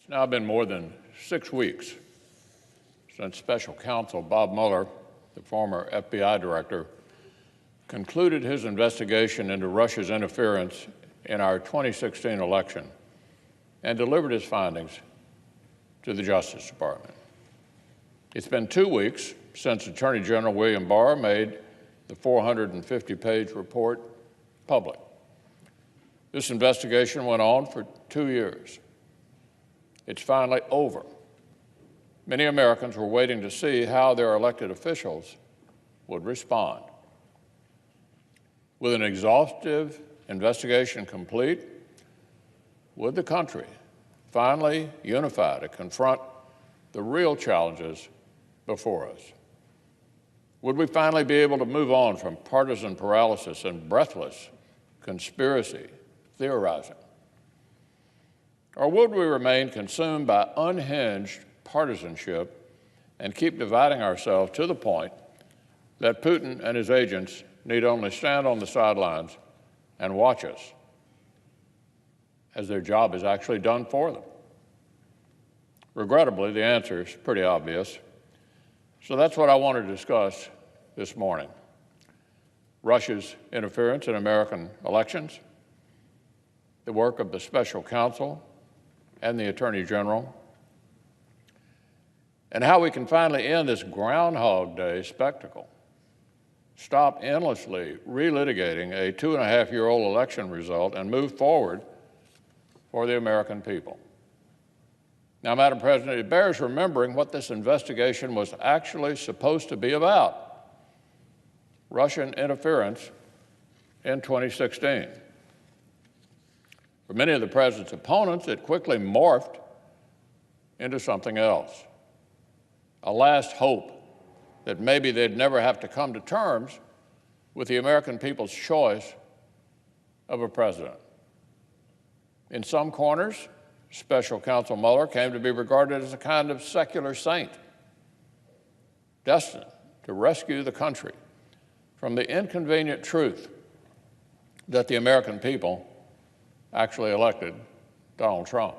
It's now been more than 6 weeks since Special Counsel Bob Mueller, the former FBI director, concluded his investigation into Russia's interference in our 2016 election and delivered his findings to the Justice Department. It's been 2 weeks since Attorney General William Barr made the 450-page report public. This investigation went on for 2 years. It's finally over. Many Americans were waiting to see how their elected officials would respond. With an exhaustive investigation complete, would the country finally unify to confront the real challenges before us? Would we finally be able to move on from partisan paralysis and breathless conspiracy theorizing? Or would we remain consumed by unhinged partisanship and keep dividing ourselves to the point that Putin and his agents need only stand on the sidelines and watch us as their job is actually done for them? Regrettably, the answer is pretty obvious. So that's what I want to discuss this morning: Russia's interference in American elections, the work of the Special Counsel and the Attorney General, and how we can finally end this Groundhog Day spectacle, stop endlessly relitigating a 2.5-year-old election result, and move forward for the American people. Now, Madam President, it bears remembering what this investigation was actually supposed to be about: Russian interference in 2016. For many of the president's opponents, it quickly morphed into something else, a last hope that maybe they'd never have to come to terms with the American people's choice of a president. In some corners, Special Counsel Mueller came to be regarded as a kind of secular saint, destined to rescue the country from the inconvenient truth that the American people actually elected Donald Trump.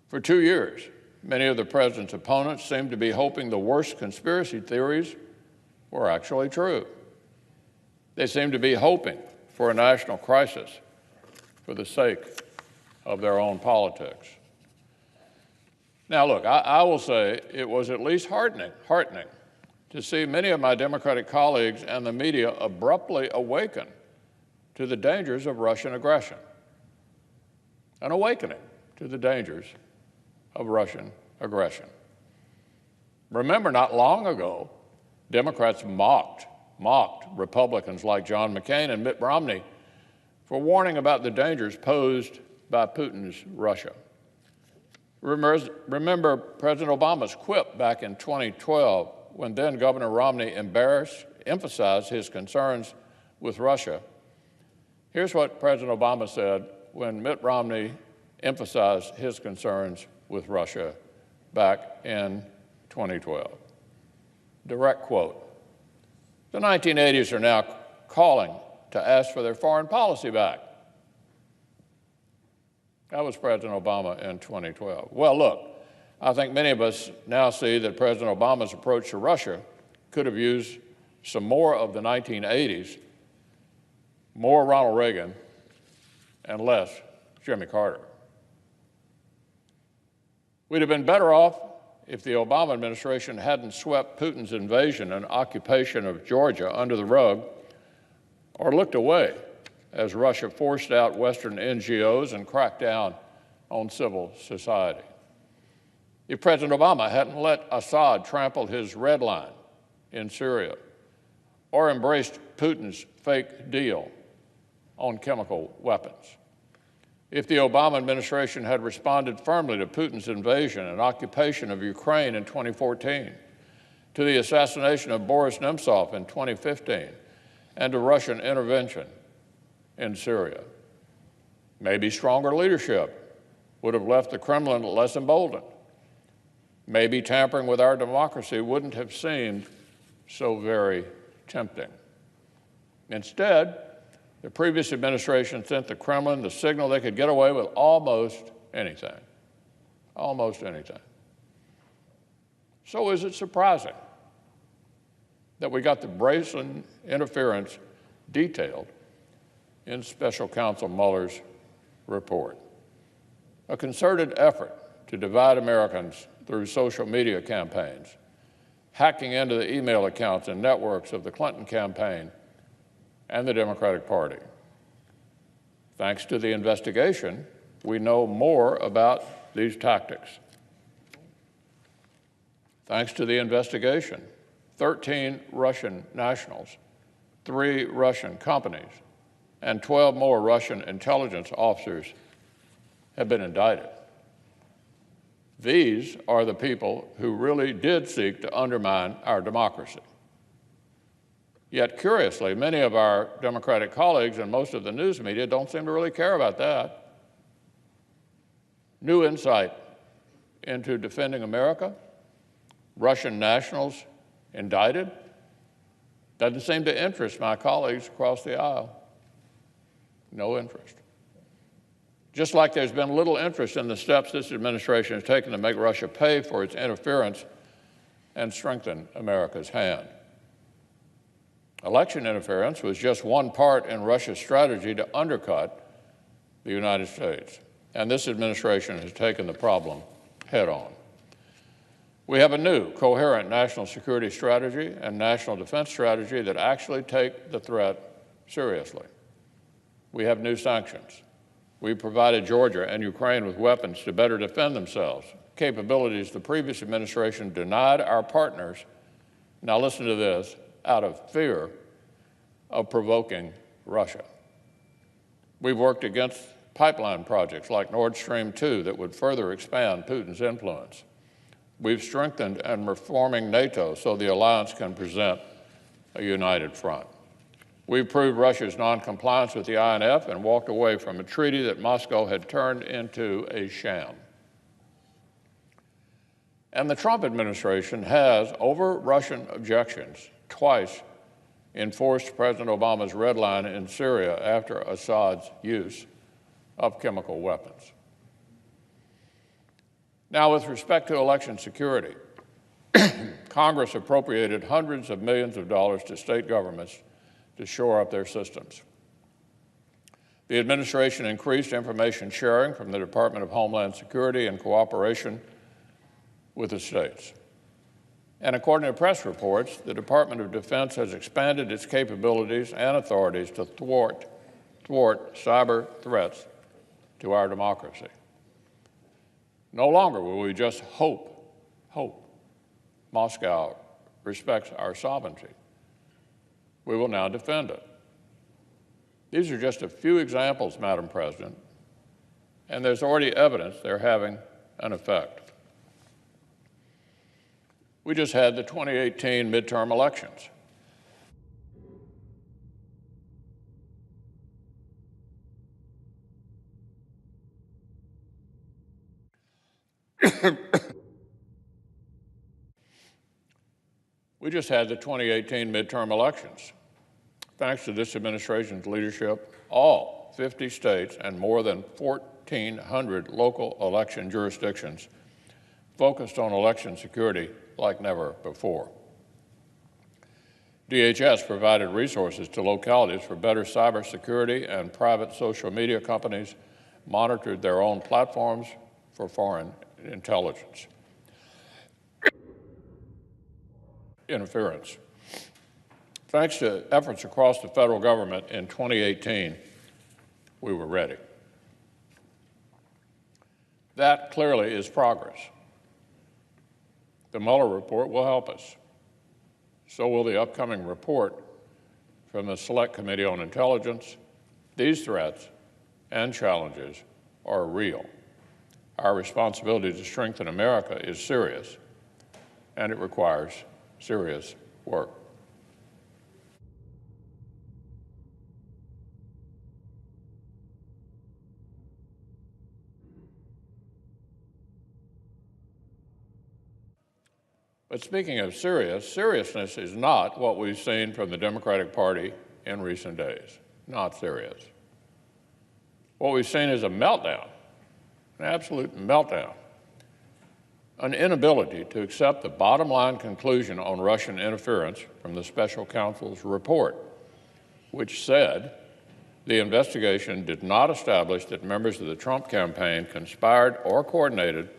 For 2 years, many of the president's opponents seemed to be hoping the worst conspiracy theories were actually true. They seemed to be hoping for a national crisis for the sake of their own politics. Now, look, I will say it was at least heartening to see many of my Democratic colleagues and the media abruptly awaken to the dangers of Russian aggression, an awakening to the dangers of Russian aggression. Remember, not long ago, Democrats mocked Republicans like John McCain and Mitt Romney for warning about the dangers posed by Putin's Russia. Remember President Obama's quip back in 2012 when then Governor Romney emphasized his concerns with Russia. Here's what President Obama said when Mitt Romney emphasized his concerns with Russia back in 2012. Direct quote: "The 1980s are now calling to ask for their foreign policy back." That was President Obama in 2012. Well, look, I think many of us now see that President Obama's approach to Russia could have used some more of the 1980s, more Ronald Reagan, and less Jimmy Carter. We'd have been better off if the Obama administration hadn't swept Putin's invasion and occupation of Georgia under the rug, or looked away as Russia forced out Western NGOs and cracked down on civil society. If President Obama hadn't let Assad trample his red line in Syria, or embraced Putin's fake deal on chemical weapons. If the Obama administration had responded firmly to Putin's invasion and occupation of Ukraine in 2014, to the assassination of Boris Nemtsov in 2015, and to Russian intervention in Syria, maybe stronger leadership would have left the Kremlin less emboldened. Maybe tampering with our democracy wouldn't have seemed so very tempting. Instead, the previous administration sent the Kremlin the signal they could get away with almost anything. almost anything. So is it surprising that we got the brazen interference detailed in Special Counsel Mueller's report? A concerted effort to divide Americans through social media campaigns, hacking into the email accounts and networks of the Clinton campaign and the Democratic Party. Thanks to the investigation, we know more about these tactics. Thanks to the investigation, 13 Russian nationals, 3 Russian companies, and 12 more Russian intelligence officers have been indicted. These are the people who really did seek to undermine our democracy. Yet, curiously, many of our Democratic colleagues and most of the news media don't seem to really care about that. New insight into defending America, Russian nationals indicted, doesn't seem to interest my colleagues across the aisle. No interest. Just like there's been little interest in the steps this administration has taken to make Russia pay for its interference and strengthen America's hand. Election interference was just one part in Russia's strategy to undercut the United States, and this administration has taken the problem head on. We have a new, coherent national security strategy and national defense strategy that actually take the threat seriously. We have new sanctions. We provided Georgia and Ukraine with weapons to better defend themselves, capabilities the previous administration denied our partners, now listen to this, out of fear of provoking Russia. We've worked against pipeline projects like Nord Stream 2 that would further expand Putin's influence. We've strengthened and reforming NATO so the alliance can present a united front. We've proved Russia's noncompliance with the INF and walked away from a treaty that Moscow had turned into a sham. And the Trump administration has, over Russian objections, twice enforced President Obama's red line in Syria after Assad's use of chemical weapons. Now, with respect to election security, Congress appropriated hundreds of millions of dollars to state governments to shore up their systems. The administration increased information sharing from the Department of Homeland Security in cooperation with the states. And according to press reports, the Department of Defense has expanded its capabilities and authorities to thwart cyber threats to our democracy. No longer will we just hope Moscow respects our sovereignty. We will now defend it. These are just a few examples, Madam President, and there's already evidence they're having an effect. We just had the 2018 midterm elections. We just had the 2018 midterm elections. Thanks to this administration's leadership, all 50 states and more than 1,400 local election jurisdictions focused on election security like never before. DHS provided resources to localities for better cybersecurity, and private social media companies monitored their own platforms for foreign intelligence interference. Thanks to efforts across the federal government in 2018, we were ready. That clearly is progress. The Mueller report will help us. So will the upcoming report from the Select Committee on Intelligence. These threats and challenges are real. Our responsibility to strengthen America is serious, and it requires serious work. But speaking of seriousness is not what we've seen from the Democratic Party in recent days. Not serious. What we've seen is a meltdown, an absolute meltdown an inability to accept the bottom line conclusion on Russian interference from the Special Counsel's report, which said the investigation did not establish that members of the Trump campaign conspired or coordinated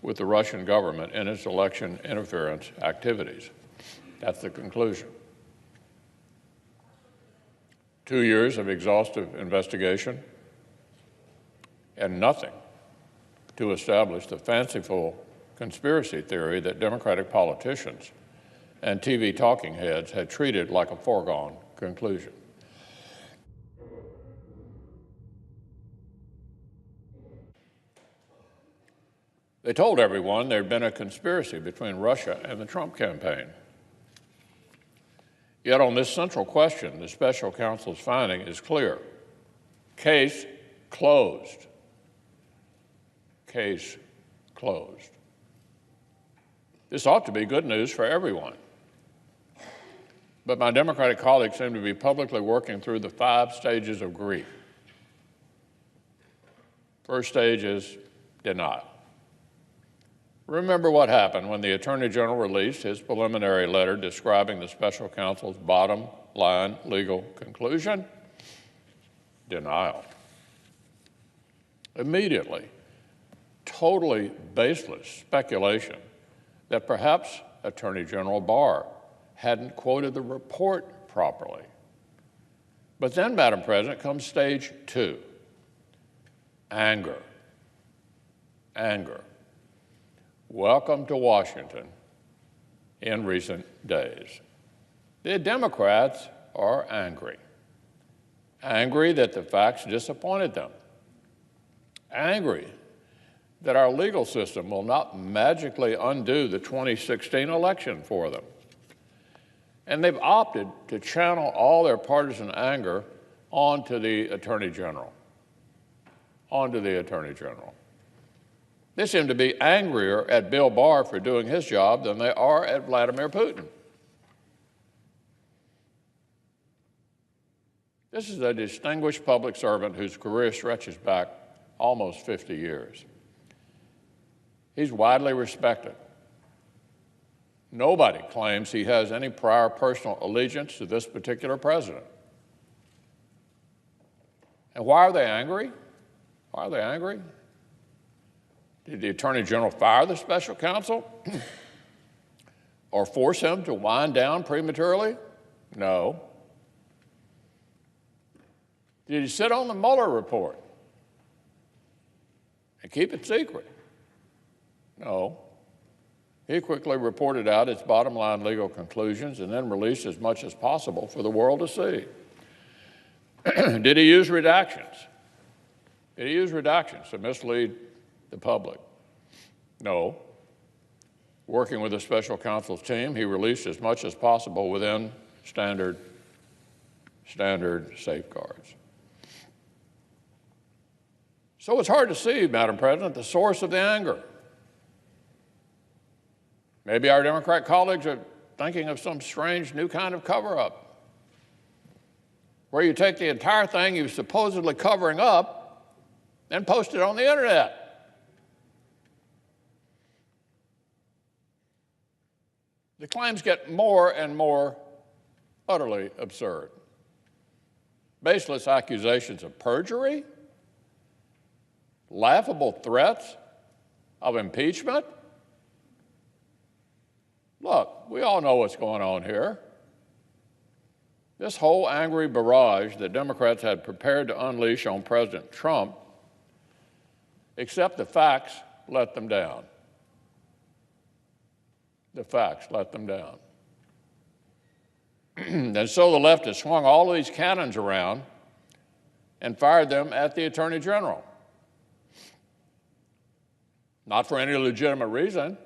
with the Russian government in its election interference activities. That's the conclusion. 2 years of exhaustive investigation and nothing to establish the fanciful conspiracy theory that Democratic politicians and TV talking heads had treated like a foregone conclusion. They told everyone there had been a conspiracy between Russia and the Trump campaign. Yet on this central question, the special counsel's finding is clear. Case closed. Case closed. This ought to be good news for everyone. But my Democratic colleagues seem to be publicly working through the 5 stages of grief. First stage is denial. Remember what happened when the Attorney General released his preliminary letter describing the special counsel's bottom line legal conclusion? Denial. Immediately, totally baseless speculation that perhaps Attorney General Barr hadn't quoted the report properly. But then, Madam President, comes stage 2, anger. Anger. Welcome to Washington in recent days. The Democrats are angry. Angry that the facts disappointed them. Angry that our legal system will not magically undo the 2016 election for them. And they've opted to channel all their partisan anger onto the Attorney General. Onto the Attorney General. They seem to be angrier at Bill Barr for doing his job than they are at Vladimir Putin. This is a distinguished public servant whose career stretches back almost 50 years. He's widely respected. Nobody claims he has any prior personal allegiance to this particular president. And why are they angry? Why are they angry? Did the Attorney General fire the special counsel or force him to wind down prematurely? No. Did he sit on the Mueller report and keep it secret? No. He quickly reported out its bottom line legal conclusions and then released as much as possible for the world to see. Did he use redactions? Did he use redactions to mislead the public? No. Working with the special counsel's team, he released as much as possible within standard safeguards. So it's hard to see, Madam President, the source of the anger. Maybe our Democrat colleagues are thinking of some strange new kind of cover-up, where you take the entire thing you're supposedly covering up and post it on the internet. The claims get more and more utterly absurd. Baseless accusations of perjury, laughable threats of impeachment. Look, we all know what's going on here. This whole angry barrage that Democrats had prepared to unleash on President Trump, except the facts let them down. The facts let them down. And so the left has swung all of these cannons around and fired them at the Attorney General. Not for any legitimate reason,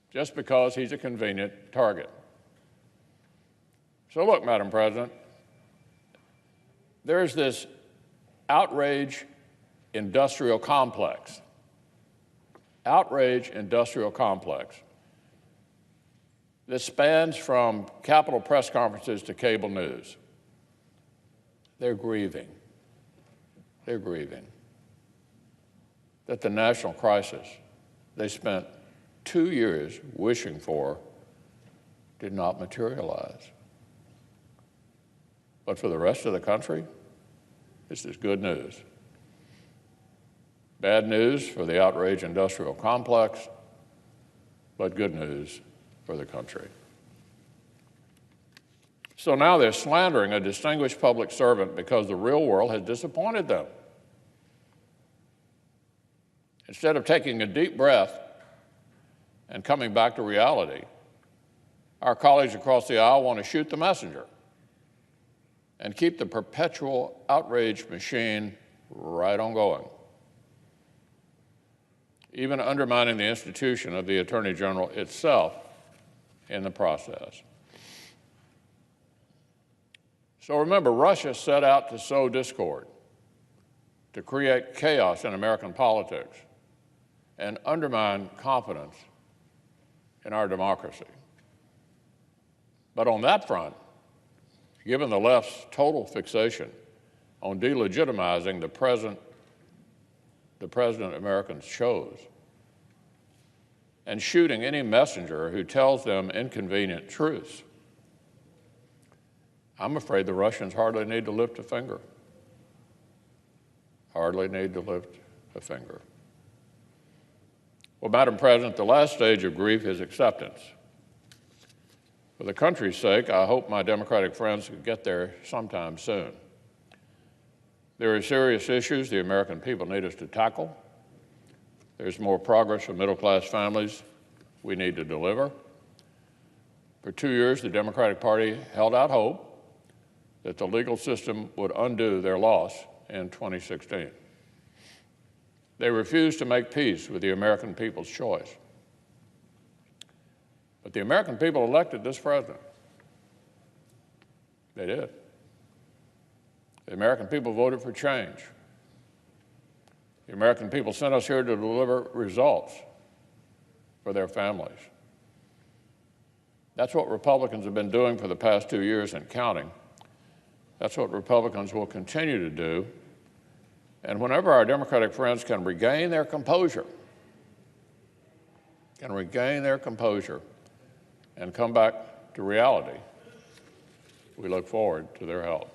just because he's a convenient target. So look, Madam President, there's this outrage industrial complex. Outrage industrial complex that spans from Capitol press conferences to cable news. They're grieving. They're grieving that the national crisis they spent 2 years wishing for did not materialize. But for the rest of the country, this is good news. Bad news for the outraged industrial complex, but good news for the country. So now they're slandering a distinguished public servant because the real world has disappointed them. Instead of taking a deep breath and coming back to reality, our colleagues across the aisle want to shoot the messenger and keep the perpetual outrage machine right on going, even undermining the institution of the Attorney General itself in the process. So remember, Russia set out to sow discord, to create chaos in American politics, and undermine confidence in our democracy. But on that front, given the left's total fixation on delegitimizing the president Americans chose, and shooting any messenger who tells them inconvenient truths, I'm afraid the Russians hardly need to lift a finger. Hardly need to lift a finger. Well, Madam President, the last stage of grief is acceptance. For the country's sake, I hope my Democratic friends can get there sometime soon. There are serious issues the American people need us to tackle. There's more progress for middle-class families we need to deliver. For 2 years, the Democratic Party held out hope that the legal system would undo their loss in 2016. They refused to make peace with the American people's choice. But the American people elected this president. They did. The American people voted for change. The American people sent us here to deliver results for their families. That's what Republicans have been doing for the past 2 years and counting. That's what Republicans will continue to do. And whenever our Democratic friends can regain their composure, and come back to reality, we look forward to their help.